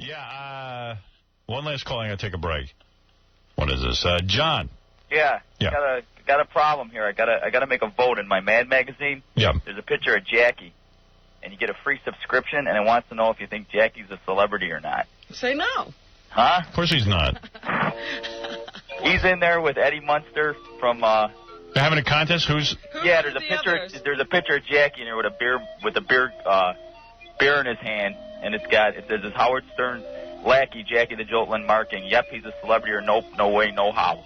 Yeah, one last call. I'm going to take a break. What is this? John. Yeah. Yeah. Got a problem here. I gotta make a vote in my Mad magazine. Yeah. There's a picture of Jackie, and you get a free subscription, and it wants to know if you think Jackie's a celebrity or not. Say no. Huh? Of course he's not. He's in there with Eddie Munster from. They're having a contest. Yeah, there's a picture. Others? There's a picture of Jackie in there with a beer in his hand, and it says it's Howard Stern lackey Jackie the Joltlin marking. Yep, he's a celebrity, or nope, no way, no how.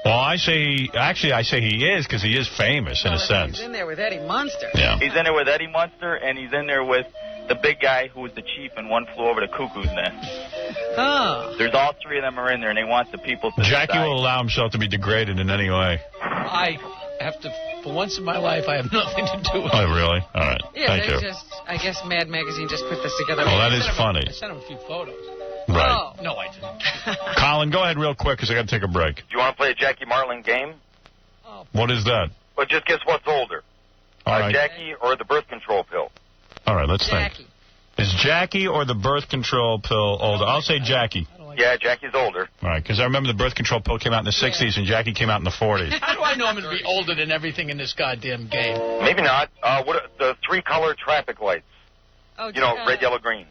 Well, I say he is, because he is famous in a sense. He's in there with Eddie Munster. Yeah. He's in there with Eddie Munster, and he's in there with the big guy who was the chief in One Flew Over the Cuckoo's Nest. Oh. There's all three of them are in there, and they want the people to Jackie decide. will allow himself to be degraded in any way. I have to, for once in my life, I have nothing to do with it. Oh, really? All right. Yeah, Thank you. I guess Mad Magazine just put this together. Well, that is funny. I sent him a few photos. Right. Oh. No, I didn't. Colin, go ahead real quick, because I got to take a break. Do you want to play a Jackie Marlin game? What is that? Well, just guess what's older. All right. Jackie or the birth control pill? All right, let's Jackie. think. Is Jackie or the birth control pill older? I'll say Jackie. Yeah, Jackie's older. All right, because I remember the birth control pill came out in the 60s and Jackie came out in the 40s. How do I know I'm going to be older than everything in this goddamn game? Maybe not. What are the three-color traffic lights? Oh, You know, red, yellow, green.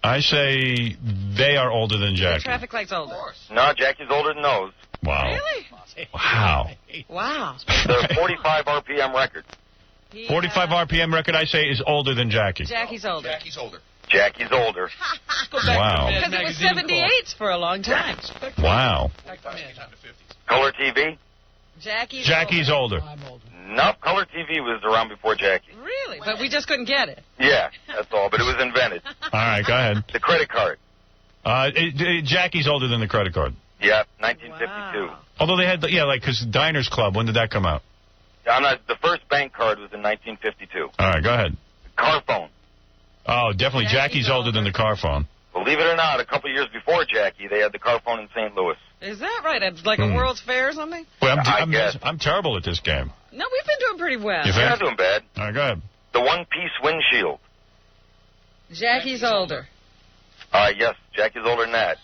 I say they are older than The Jackie. traffic light's older. No, Jackie's older than those. Wow. Really? Wow. Wow. The 45 RPM record. 45 RPM record, I say, is older than Jackie. Jackie's older. Jackie's older. Wow. Because it was 78s for a long time. Wow. Color TV? Jackie's older. I'm older. No, color TV was around before Jackie. Really? But we just couldn't get it. Yeah, that's all, but it was invented. All right, go ahead. The credit card. Jackie's older than the credit card. Yeah, 1952. Wow. Although they had, because Diners Club, when did that come out? The first bank card was in 1952. All right, go ahead. Car phone. Oh, definitely Jackie's older than the car phone. Believe it or not, a couple years before Jackie, they had the car phone in St. Louis. Is that right? It's like a World's Fair or something? Well, I guess. I'm terrible at this game. No, we've been doing pretty well. You You're think? not doing bad. All right, go ahead. The one-piece windshield. Jackie's older. Yes, Jackie's older than that.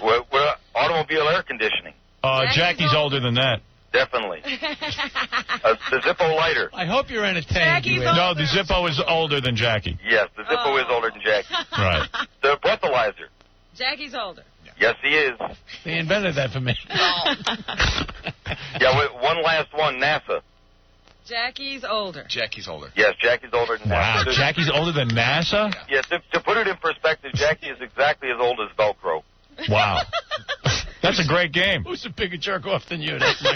What automobile air conditioning? Jackie's older than that. Definitely. The Zippo lighter. I hope you're entertained. Jackie's you No, the Zippo is older than Jackie. Yes, the Zippo is older than Jackie. Right. The breathalyzer. Jackie's older. Yes, he is. They invented that for me. Yeah, one last one, NASA. Jackie's older. Jackie's older. Yes, Jackie's older than Wow, NASA. Jackie's older than NASA? Yes, to put it in perspective, Jackie is exactly as old as Velcro. Wow. That's a great game. Who's a bigger jerk off than you? That's my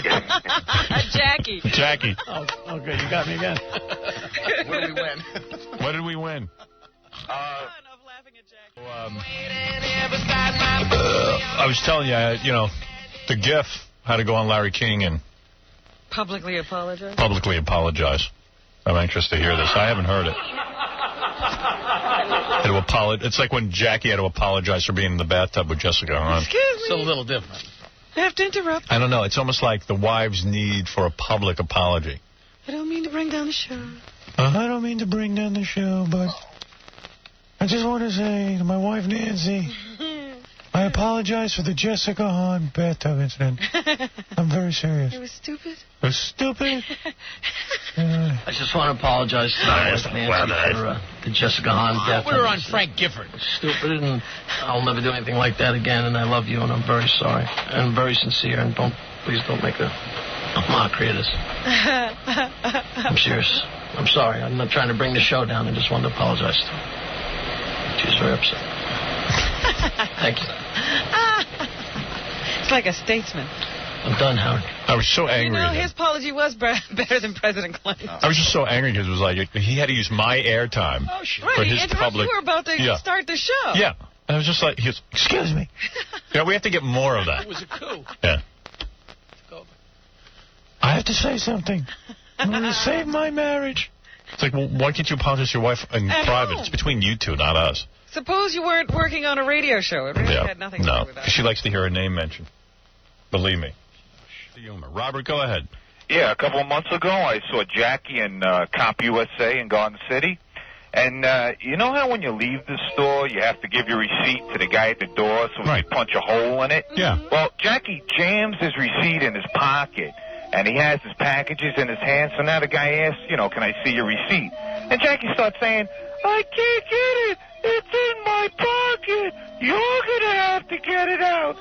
Jackie. Jackie. Oh, good. You got me again. What did we win? What did we win? Enough laughing at Jackie. I was telling you, the GIF had to go on Larry King and Publicly apologize. publicly apologize. I'm anxious to hear this. I haven't heard it. It's like when Jackie had to apologize for being in the bathtub with Jessica Hahn. Excuse It's a little different. I have to interrupt. I don't know. It's almost like the wives' need for a public apology. I don't mean to bring down the show. I don't mean to bring down the show, but I just want to say to my wife, Nancy, I apologize for the Jessica Hahn bathtub incident. I'm very serious. It was stupid. It was stupid. I just want to apologize to my wife, Nancy, for the Jessica Hahn death. We were on Frank Gifford. Stupid, and I'll never do anything like that again, and I love you, and I'm very sorry. And I'm very sincere, and please don't make a mockery of this. I'm serious. I'm sorry. I'm not trying to bring the show down. I just wanted to apologize to her. She was very upset. Thank you. It's like a statesman. I'm done, Howard. I was so angry at him. His apology was better than President Clinton. I was just so angry because it was like he had to use my airtime for his public. You were about to start the show. Yeah. And I was just like, excuse me. We have to get more of that. It was a coup. Yeah. I have to say something. I'm going to save my marriage. It's like, well, why can't you apologize to your wife in private? It's between you two, not us. Suppose you weren't working on a radio show. It really had nothing to do with that. She likes to hear her name mentioned. Believe me. The humor. Robert, go ahead. Yeah, a couple of months ago, I saw Jackie in Comp USA in Garden City, And you know how when you leave the store, you have to give your receipt to the guy at the door so he can punch a hole in it? Yeah. Well, Jackie jams his receipt in his pocket, and he has his packages in his hand. So now the guy asks, you know, can I see your receipt? And Jackie starts saying, I can't get it. It's in my pocket. You're going to have to get it out.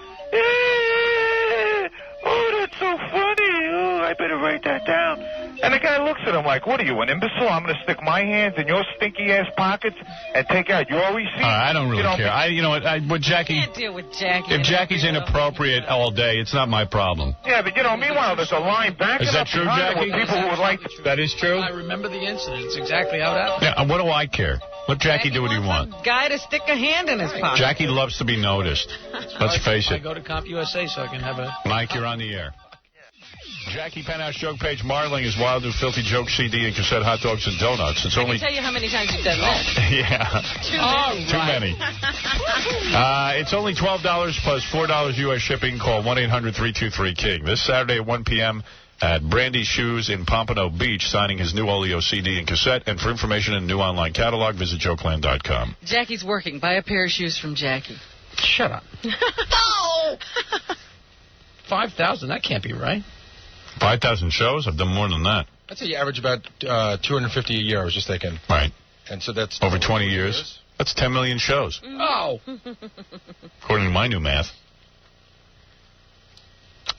Oh, that's so funny. Oh, I better write that down. And the guy looks at him like, what are you, an imbecile? I'm going to stick my hands in your stinky-ass pockets and take out your receipt? I don't really care. You know what, Jackie... I can't deal with Jackie. If Jackie's inappropriate all day, it's not my problem. Yeah, but, you know, meanwhile, there's a line back. Is that true, Jackie? People who would like to... That is true? I remember the incident. It's exactly how that happened. Yeah, and what do I care? Let Jackie do what he wants. Guy to stick a hand in his pocket. Jackie loves to be noticed. Let's face I it. go to CompUSA so I can have a... Mike, you're on the air. Jackie Penthouse joke page Marling is Wild New Filthy Joke CD and cassette hot dogs and donuts. It's only... I can tell you how many times you've done that. Yeah. Too many. It's only $12 plus $4 U.S. shipping. Call 1-800-323-KING. This Saturday at 1 p.m. at Brandy Shoes in Pompano Beach, signing his new Oleo CD and cassette. And for information and new online catalog, visit jokeland.com. Jackie's working. Buy a pair of shoes from Jackie. Shut up. No! 5,000, that can't be right. 5,000 shows? I've done more than that. I'd say you average about 250 a year, I was just thinking. Right. And so that's... Over 20 years. That's 10 million shows. Oh. According to my new math.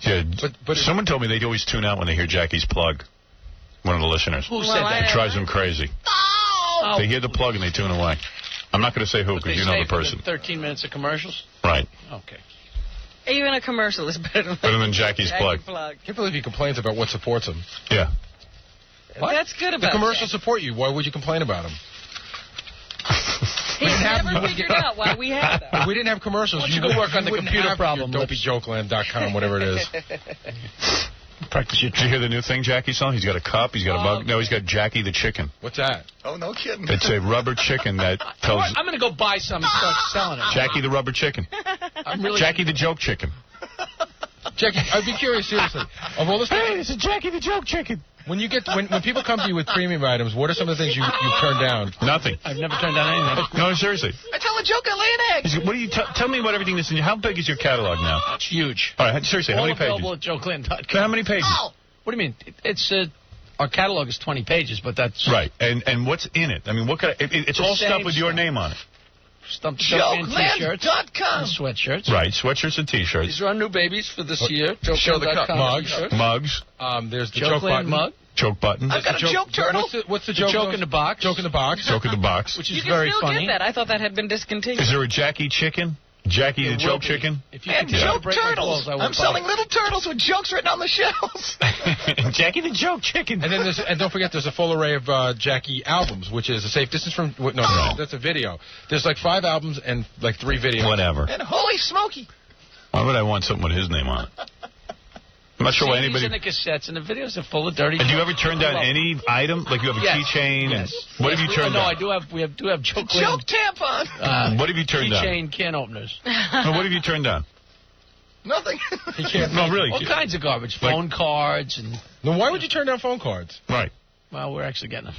Yeah, but someone told me they'd always tune out when they hear Jackie's plug. One of the listeners. Who said that? It drives them crazy. Oh. They hear the plug and they tune away. I'm not going to say who because you know the person. 13 minutes of commercials? Right. Okay. Even a commercial is better than Jackie's plug. I can't believe he complains about what supports him. Yeah. What? That's good about the commercials support you. Why would you complain about them? He's never figured out why we have them. If we didn't have commercials, you could work on the computer problem. Dopeyjokeland.com, whatever it is. Practice your. Did you hear the new thing Jackie's selling? He's got a cup. He's got a mug. No, he's got Jackie the chicken. What's that? Oh, no kidding. It's a rubber chicken that tells. I'm going to go buy some and start selling it. Jackie the rubber chicken. Jackie the joke chicken. Jackie, I'd be curious, seriously. Of all this Hey, it's a Jackie the joke chicken. When you get when people come to you with premium items, what are some of the things you turn down? Nothing. I've never turned down anything. No, seriously. I tell a joke, I lay an egg. What do you tell me what everything is in? How big is your catalog now? It's huge. All right, seriously, how many pages? All available at jokeland.com. How many pages? Oh, what do you mean? It's our catalog is 20 pages, but that's right. And what's in it? I mean, what kind of? It's all stuff with your name on it. Jokeland.com. Sweatshirts. Right, sweatshirts and T-shirts. These are our new babies for this year. Show the cup. Mugs. There's the joke button. Mug. Joke button. I've got a joke turtle. What's the joke in the box? Joke in the box. Joke in the box. Which is you very can still funny. get that. I thought that had been discontinued. Is there a Jackie chicken? Jackie the joke chicken? If you joke turtles. I'm selling little turtles with jokes written on the shelves. Jackie the joke chicken. And then don't forget there's a full array of Jackie albums, which is a safe distance from... No, that's a video. There's like 5 albums and like 3 videos. Whatever. And holy smoky. Why would I want something with his name on it? I'm not sure why anybody... and the cassettes and the videos are full of dirty... And do you ever turn down any item? Like you have a keychain? Yes. And what have you turned down? No, we do have joke tampon. What have you turned down? Keychain can openers. No, what have you turned down? Nothing. He can't. No, really. All kinds of garbage. Phone cards and... No, why would you turn down phone cards? Right. Well, we're actually getting them.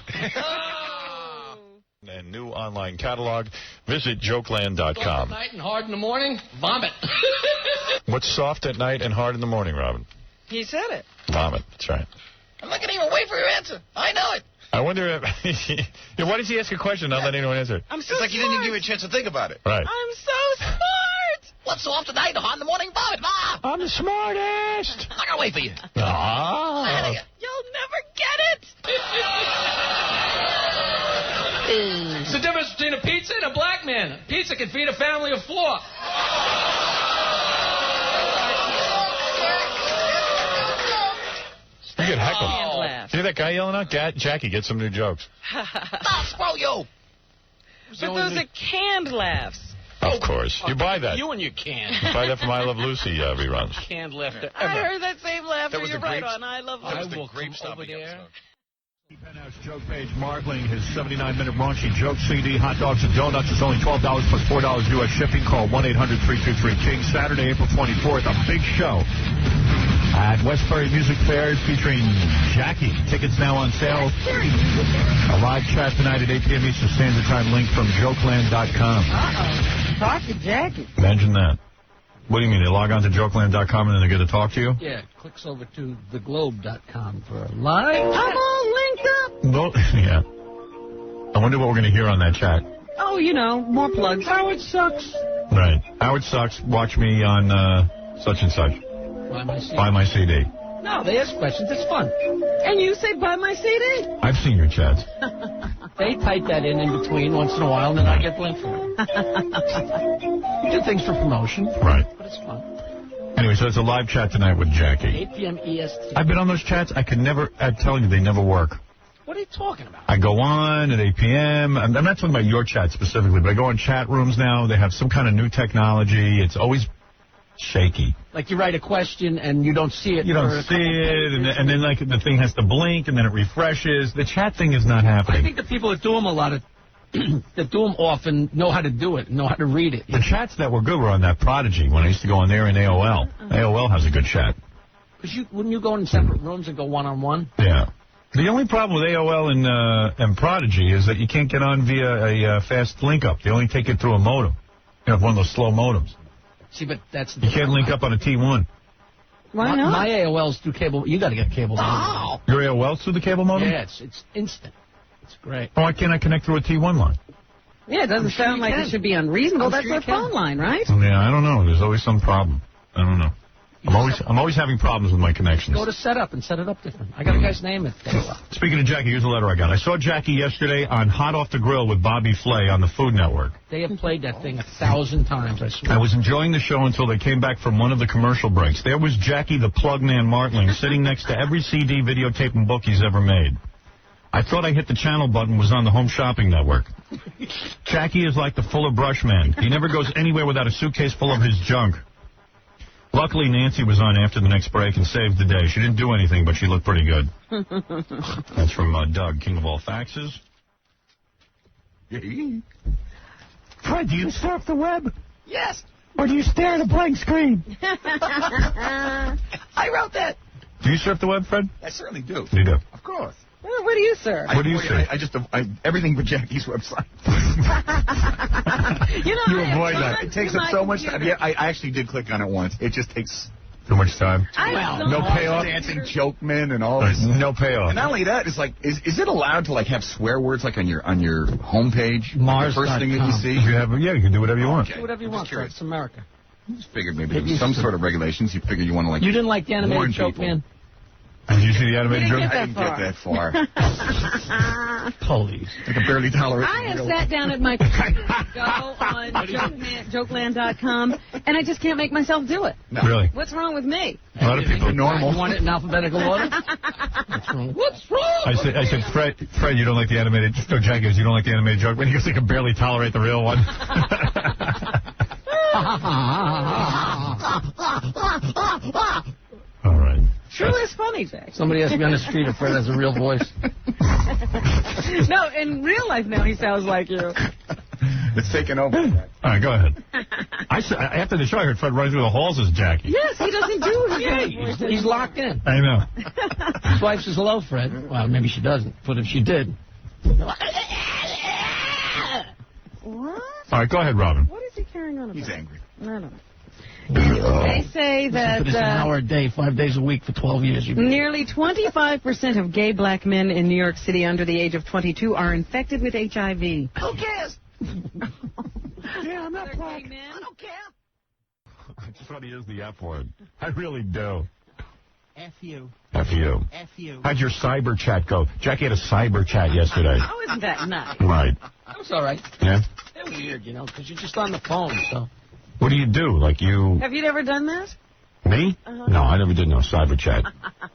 And new online catalog. Visit jokeland.com. Soft at night and hard in the morning, vomit. What's soft at night and hard in the morning, Robin? He said it. Vomit. That's right. I'm not going to even wait for your answer. I know it. I wonder if... yeah, why does he ask a question not letting anyone answer it? I'm so It's like he didn't even give you a chance to think about it. Right. I'm so smart. What's soft at night and hard in the morning, vomit? I'm the smartest. I'm not going to wait for you. Ah. You'll never get it. It's the difference between a pizza and a black man. A pizza can feed a family of 4. You get heckled. Laugh. See that guy yelling out? Jackie, get some new jokes. Scroll you. But those are canned laughs. Of course. You buy that. You and your can. You buy that from I Love Lucy reruns. Canned laughter ever. I heard that same laughter was you're the right grapes. on. I love I Lucy. will come over there. Penthouse joke page Markling, his 79-minute raunchy joke CD, hot dogs and donuts is only $12 plus $4 U.S. shipping. Call 1-800-323-KING. Saturday, April 24th, a big show. at Westbury Music Fair featuring Jackie. Tickets now on sale. A live chat tonight at 8 p.m. Eastern Standard Time. Link from jokeland.com. Talk to Jackie. Imagine that. What do you mean? They log on to jokeland.com and then they get to talk to you? Yeah, clicks over to theglobe.com for a live. Come on, link up. Well, yeah. I wonder what we're going to hear on that chat. Oh, you know, more plugs. Howard sucks. Right. Howard sucks. Watch me on such and such. Buy my CD. No, they ask questions. It's fun. And you say, buy my CD? I've seen your chats. They type that in between once in a while, and then I get blamed for it. We do things for promotion. Right. But it's fun. Anyway, so it's a live chat tonight with Jackie. 8 p.m. EST. I've been on those chats. I'm telling you, they never work. What are you talking about? I go on at 8 p.m. I'm not talking about your chat specifically, but I go in chat rooms now. They have some kind of new technology. It's always shaky. Like you write a question and you don't see it. You don't see it, and then like the thing has to blink, and then it refreshes. The chat thing is not happening. I think the people that do them that do them often know how to do it, know how to read it. The chats that were good were on that Prodigy when I used to go on there in AOL. AOL has a good chat. Because wouldn't you go in separate rooms and go one-on-one? Yeah. The only problem with AOL and Prodigy is that you can't get on via a fast link-up. They only take it through a modem. You know, one of those slow modems. See, but that's... You can't link up on a T1. Why not? My AOL's through cable. You got to get cable modem. Your AOL's through the cable modem? Yeah, it's instant. It's great. Why can't I connect through a T1 line? Yeah, it doesn't sound like it should be unreasonable. That's their phone line, right? Yeah, I don't know. There's always some problem. I don't know. I'm always having problems with my connections. Go to setup and set it up different. I got a guy's name. Speaking of Jackie, here's a letter I got. I saw Jackie yesterday on Hot Off the Grill with Bobby Flay on the Food Network. They have played that thing 1,000 times, I swear. I was enjoying the show until they came back from one of the commercial breaks. There was Jackie the Plug Man Martling sitting next to every CD, videotape, and book he's ever made. I thought I hit the channel button was on the Home Shopping Network. Jackie is like the Fuller Brush Man. He never goes anywhere without a suitcase full of his junk. Luckily, Nancy was on after the next break and saved the day. She didn't do anything, but she looked pretty good. That's from Doug, king of all faxes. Fred, do you surf the web? Yes. Or do you stare at a blank screen? I wrote that. Do you surf the web, Fred? I certainly do. You do? Of course. What do you surf? What do you surf? I everything but Jackie's website. You avoid that. It takes up so much time. Yeah, I actually did click on it once. It just takes too much time. No payoff. Dancing joke men and all this. No payoff. And not only that, it's like, is it allowed to like have swear words like on your homepage? Mars. The first thing that you see. You can do whatever you want. Okay. Do whatever you want. It's America. I just figured maybe there was some sort of regulations. You figure you want to like. You didn't like the animated joke, man? Did you see the animated joke? I didn't get that far. Police. I can barely tolerate. I have sat down at my computer to go on jokeland.com, and I just can't make myself do it. No. Really? What's wrong with me? A lot of people are normal. You want it in alphabetical order? What's wrong? What's wrong? I said, Fred, you don't like the animated joke. Jackie goes, you don't like the animated joke. But he goes, I can barely tolerate the real one. All right. Sure is funny, Jack. Somebody asked me on the street if Fred has a real voice. No, in real life now he sounds like you. It's taken over. All right, go ahead. After the show, I heard Fred running through the halls as Jackie. Yes, he doesn't do his voice. He's locked in. I know. His wife says hello, Fred. Well, maybe she doesn't, but if she did. What? All right, go ahead, Robin. What is he carrying on about? He's angry. I don't know. They say that It's an hour a day, 5 days a week for 12 years. Nearly 25% of gay black men in New York City under the age of 22 are infected with HIV. Who cares? Yeah, I'm not black. I don't care. I just thought he is the F word. I really do. F you. F you. F you. How'd your cyber chat go? Jackie had a cyber chat yesterday. Oh, isn't that nice? Right. That was all right. Yeah? They're weird, you know, because you're just on the phone, so. What do you do? Like you... Have you ever done that? Me? No, I never did no cyber chat.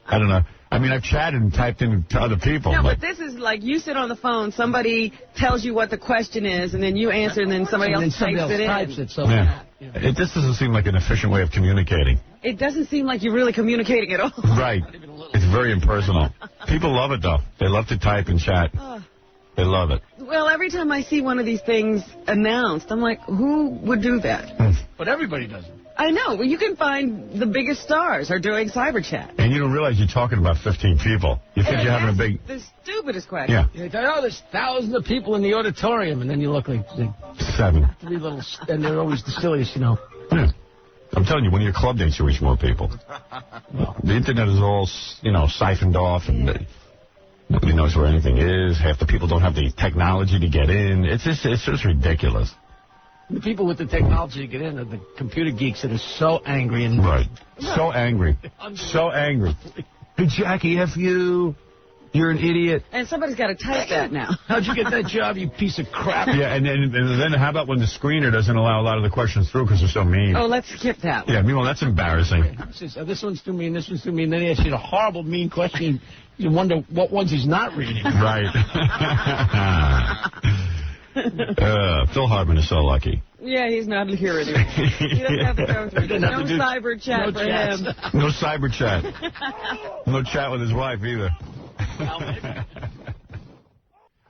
I don't know. I mean, I've chatted and typed in to other people. No, but this is like you sit on the phone, somebody tells you what the question is, and then you answer, and then somebody else types it in. So yeah. This doesn't seem like an efficient way of communicating. It doesn't seem like you're really communicating at all. Right. It's very impersonal. People love it, though. They love to type and chat. They love it. Well, every time I see one of these things announced, I'm like, who would do that? But everybody does it. I know. Well, you can find the biggest stars are doing cyber chat. And you don't realize you're talking about 15 people. You think you're having a big... The stupidest question. Yeah. You think, oh, there's thousands of people in the auditorium, and then you look like 7. 3 little, and they're always the silliest, you know. Yeah. I'm telling you, when your club dates, you reach more people. The internet is all, siphoned off, and nobody knows where anything is. Half the people don't have the technology to get in. It's just ridiculous. The people with the technology to get in are the computer geeks that are so angry. And right. So angry. So angry. Hey, Jackie, F you. You're an idiot. And somebody's got to type that now. How'd you get that job, you piece of crap? Yeah, and then how about when the screener doesn't allow a lot of the questions through because they're so mean? Oh, let's skip that one. Yeah, meanwhile, that's embarrassing. This one's too mean, this one's too mean. Then he asks you a horrible, mean question. You wonder what ones he's not reading. Right. Phil Hartman is so lucky. Yeah, he's not here anymore. He doesn't have to go through. No cyber chat for him. No cyber chat. No chat with his wife either.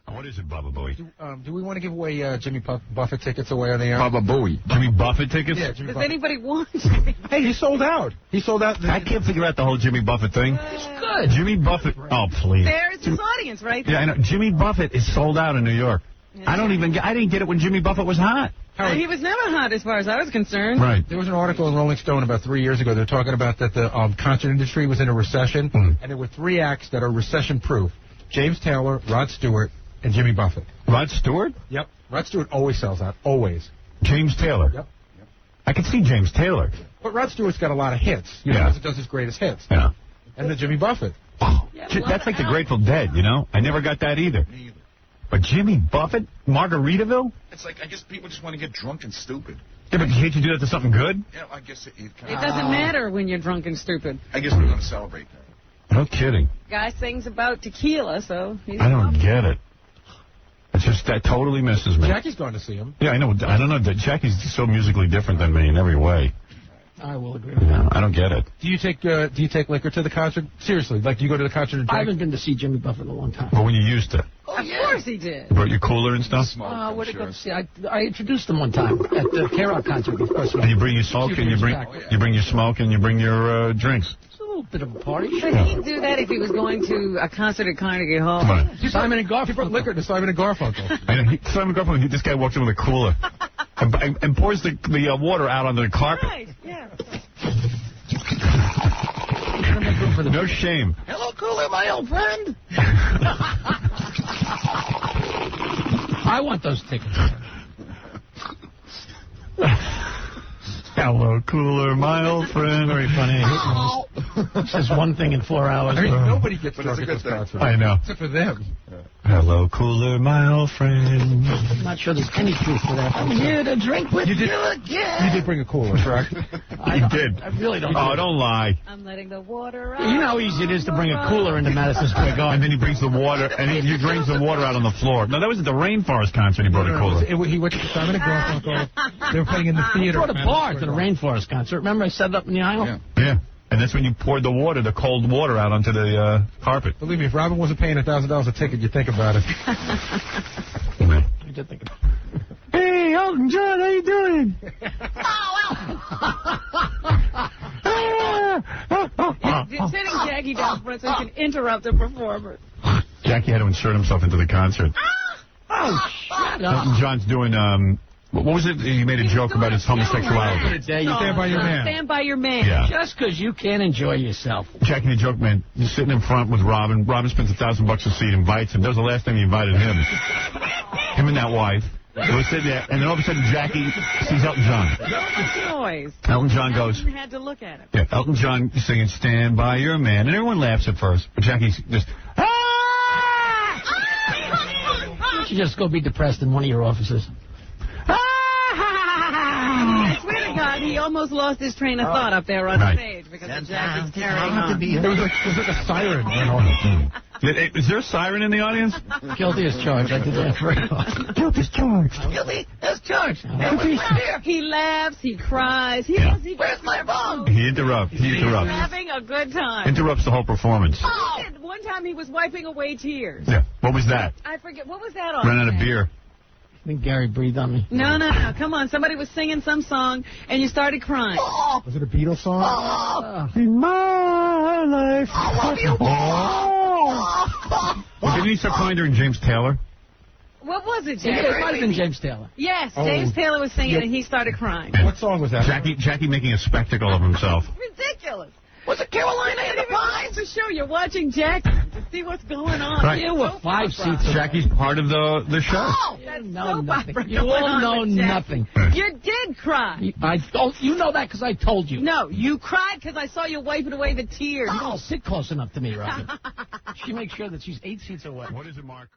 What is it, Baba Booey? Do we want to give away Jimmy Buffett tickets away on the air? Baba Booey. Jimmy Buffett tickets? Yeah, Does anybody want? Hey, he sold out. He sold out. I can't figure out the whole Jimmy Buffett thing. It's good. Jimmy Buffett. Oh, please. There's his audience right there. Yeah, I know. Jimmy Buffett is sold out in New York. Yeah. I didn't get it when Jimmy Buffett was hot. He was never hot as far as I was concerned. Right. There was an article in Rolling Stone about 3 years ago. They're talking about that the concert industry was in a recession, and there were 3 acts that are recession-proof. James Taylor, Rod Stewart, and Jimmy Buffett. Rod Stewart? Yep. Rod Stewart always sells out. Always. James Taylor? Yep. I can see James Taylor. But Rod Stewart's got a lot of hits. You know, does his greatest hits. Yeah. And then Jimmy Buffett. Oh, that's like the Grateful Dead, you know? I never got that either. Me either. But Jimmy Buffett? Margaritaville? It's like, I guess people just want to get drunk and stupid. Yeah, but can't you do that to something good? Yeah, I guess it kind It of... doesn't matter when you're drunk and stupid. I guess we're going to celebrate that. No kidding. Guy sings about tequila, so he's... I don't get it. It's just, that totally misses me. Jackie's going to see him. Yeah, I know. I don't know. Jackie's so musically different than me in every way. I will agree with that. Yeah, I don't get it. Do you take liquor to the concert? Seriously, like do you go to the concert and drink? I haven't been to see Jimmy Buffett in a long time. Well, when you used to. Of course he did. You brought your cooler and stuff? Where'd I go to see? I introduced him one time at the K-Rock concert, of course. And you bring your smoke and you bring your smoke and you bring your drinks. It's a little bit of a party. But he'd do that if he was going to a concert at Carnegie Hall. Come on. Simon and Garfunkel. He brought liquor to Simon and Garfunkel. I know, Simon Garfunkel, this guy walks in with a cooler and pours the water out onto the carpet. Right, yeah. No shame. Hello, Cooler, my old friend. I want those tickets. Hello, Cooler, my old friend. Very funny. It says one thing in 4 hours. I mean, nobody gets drunk at this concert. I know. Except for them. Hello, Cooler, my old friend. I'm not sure there's any truth to that. I'm here to drink with you again. You did bring a cooler, correct? You did. I really don't. Oh, don't lie. I'm letting the water out. You know how easy it is to bring a cooler into Madison Square Garden. And then he brings the water, and he drains the water out on the floor. No, that was at the Rainforest concert. He brought a cooler. He went to Simon and Garfunkel. They were playing in the theater. I brought a bar to the Rainforest concert. Remember I set it up in the aisle? Yeah. And that's when you poured the water, the cold water, out onto the carpet. Believe me, if Robin wasn't paying $1,000 a ticket, you'd think about it. I did think about it. Hey, Elton John, how you doing? Sitting Jackie down front so he can interrupt the performer. Jackie had to insert himself into the concert. Oh, shut up. Elton John's doing, what was it? He made a joke about his homosexuality. Stand by your man. Stand by your man. Yeah. Just because you can't enjoy yourself. Jackie the joke man, he's sitting in front with Robin. Robin spends $1,000 a seat, invites him. That was the last time he invited him. Him and that wife. They were sitting there, and then all of a sudden Jackie sees Elton John. Noise. Elton John goes. Had to look at him. Yeah, Elton John singing "Stand by Your Man," and everyone laughs at first, but Jackie's just. You should just go be depressed in one of your offices. I swear to God, he almost lost his train of thought up there on stage because of Jackie's carrying on. It was like a siren went on. Is there a siren in the audience? Guilty as charged. I did that very often. Guilty as charged. Guilty as charged. He laughs, he cries, where's my phone? He interrupts. He's having a good time. Interrupts the whole performance. One time he was wiping away tears. Yeah. What was that? I forget. What was that on? Ran out of beer. I think Gary breathed on me. No. Come on. Somebody was singing some song, and you started crying. Was it a Beatles song? In my life. Well, didn't he start playing during James Taylor? What was it, Jackie? It might have been James Taylor. Yes, James Taylor was singing, and he started crying. What song was that? Jackie making a spectacle of himself. Ridiculous. Was it Carolina and the Pines? The show. You're watching Jackie to see what's going on. Right. You were 5 seats. Jackie's part of the show. Oh, that's know nothing. opera You all know nothing. You did cry. You know that because I told you. No, you cried because I saw you wiping away the tears. Oh, sit close enough to me, Robin. She makes sure that she's 8 seats away. What is it, Mark?